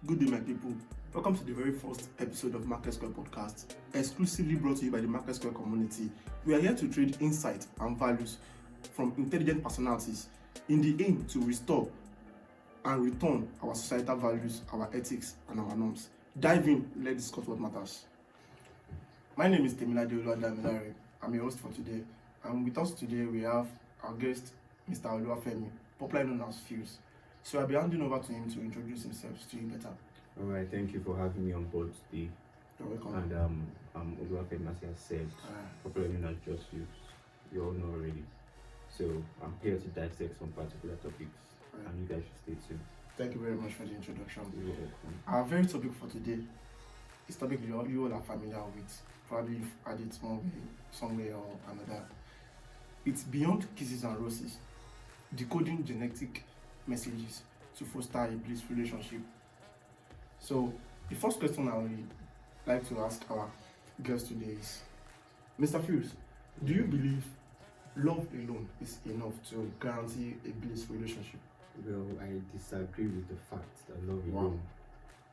Good day, my people. Welcome to the very first episode of Market Square Podcast, exclusively brought to you by the Market Square community. We are here to trade insight and values from intelligent personalities in the aim to restore and return our societal values, our ethics, and our norms. Dive in, let's discuss what matters. My name is Temilade Oluwadamilare. I'm your host for today, and with us today we have our guest, Mr. Oluwafemi, popularly known as Fuse. So I'll be handing over to him to introduce himself to you better. All right, thank you for having me on board today. You're welcome. And I'm Oluwafemi, as I said, popularly known as Just Fuse. You all know already. So I'm here to dissect some particular topics, and you guys should stay tuned. Thank you very much for the introduction. You're welcome. Our very topic for today is topic you all are familiar with. Probably you've had it some way or another. It's beyond kisses and roses. Decoding genetic messages to foster a blissful relationship. So the first question I would like to ask our guest today is, Mr. Fuse, do you believe love alone is enough to guarantee a blissful relationship? Well, I disagree with the fact that love is wrong,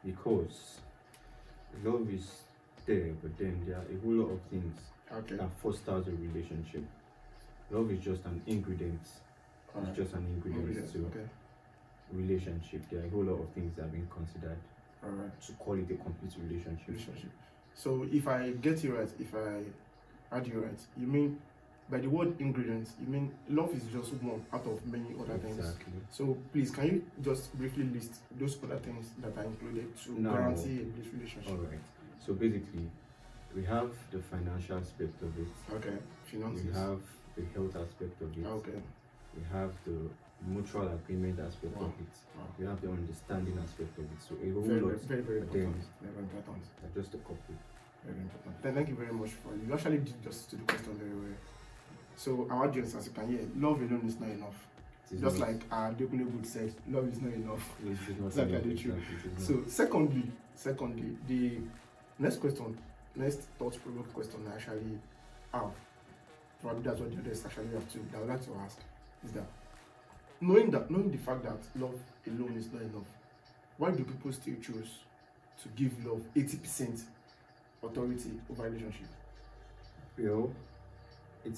because love is there, but then there are a whole lot of things that fosters a relationship. Love is just an ingredient. It's just an ingredient to relationship. There are a whole lot of things that have been considered to call it a complete relationship. So if I get you right, if I add you right, you mean by the word ingredients, you mean love is just one out of many other things. So please, can you just briefly list those other things that are included to guarantee a blissful relationship? All right. So basically, we have the financial aspect of it. Finances. We have the health aspect of it. We have the mutual agreement aspect of it. We have the understanding aspect of it. So a whole lot. Very important. Very important. Just a couple. Very important. Thank you very much for you actually did just to the question very well. So our audience, as you can hear, love alone is not enough. Just like Dekule Good said, love is not enough. It is not exactly true. So secondly, the next thought-provoking question I actually have, probably that's what the others actually have too, that I would like to ask, is that knowing the fact that love alone is not enough, why do people still choose to give love 80% authority over relationship? Well, it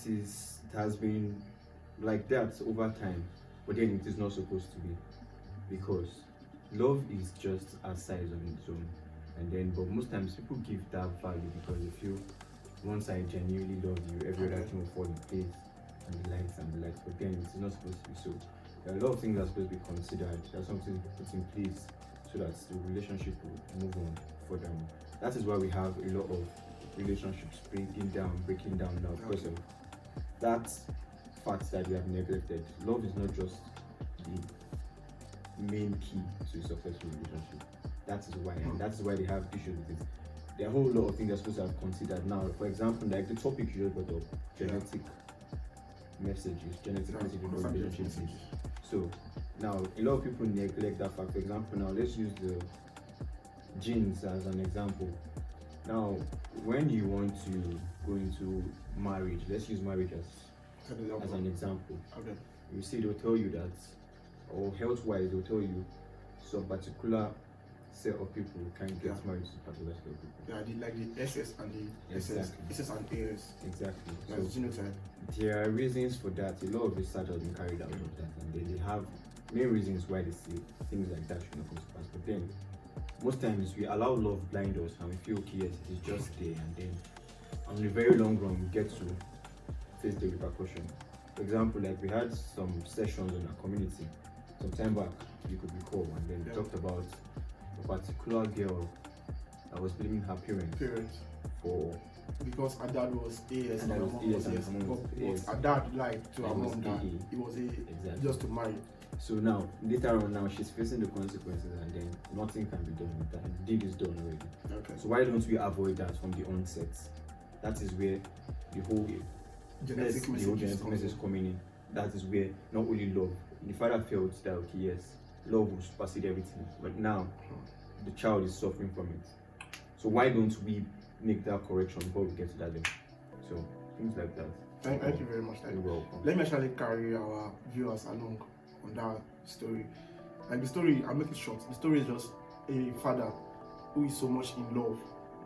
has been like that over time, but then it is not supposed to be, because love is just a size on its own, but most times people give that value because they feel once I genuinely love you, every other thing will fall in place, and the likes, but then it's not supposed to be so. There are a lot of things that are supposed to be considered. There are some things put in place so that the relationship will move on for them. That is why we have a lot of relationships breaking down now because of that fact that we have neglected. Love is not just the main key to a successful relationship. That is why, and that is why they have issues with it. There are a whole lot of things they're supposed to have considered now. For example, like the topic you just brought up, genetic messages, relationship. So now a lot of people neglect that fact. For example, now let's use the genes as an example. Now, when you want to go into marriage, let's use marriage as an example. You see, they'll tell you that, or health-wise, they'll tell you some particular set of people can get married to particular set of people. Yeah, like the SS and the SS and AS. Exactly. Like so genotype. There are reasons for that. A lot of research has been carried out on that, and they have main reasons why they say things like that should not come to pass. But then, most times we allow love blind us, and we feel okay, yes, it is just there, and then on the very long run, we get to face the repercussion. For example, like we had some sessions in our community some time back, you could recall, and then we talked about a particular girl that was blaming her parents for, because her dad was AS and her mom was AS, but her dad lied to her mom that he was just to marry. So now, later on now, she's facing the consequences, and then nothing can be done with that. The deed is done already. So why don't we avoid that from the onset? That is where the whole genetic message is coming in. That is where not only love, the father felt that, okay, yes, love will supersede everything, but now the child is suffering from it. So why don't we make that correction before we get to that level? So things like that. Thank you very much. You're welcome. Let me actually carry our viewers along on that story. Like the story, I'll make it short. The story is just a father who is so much in love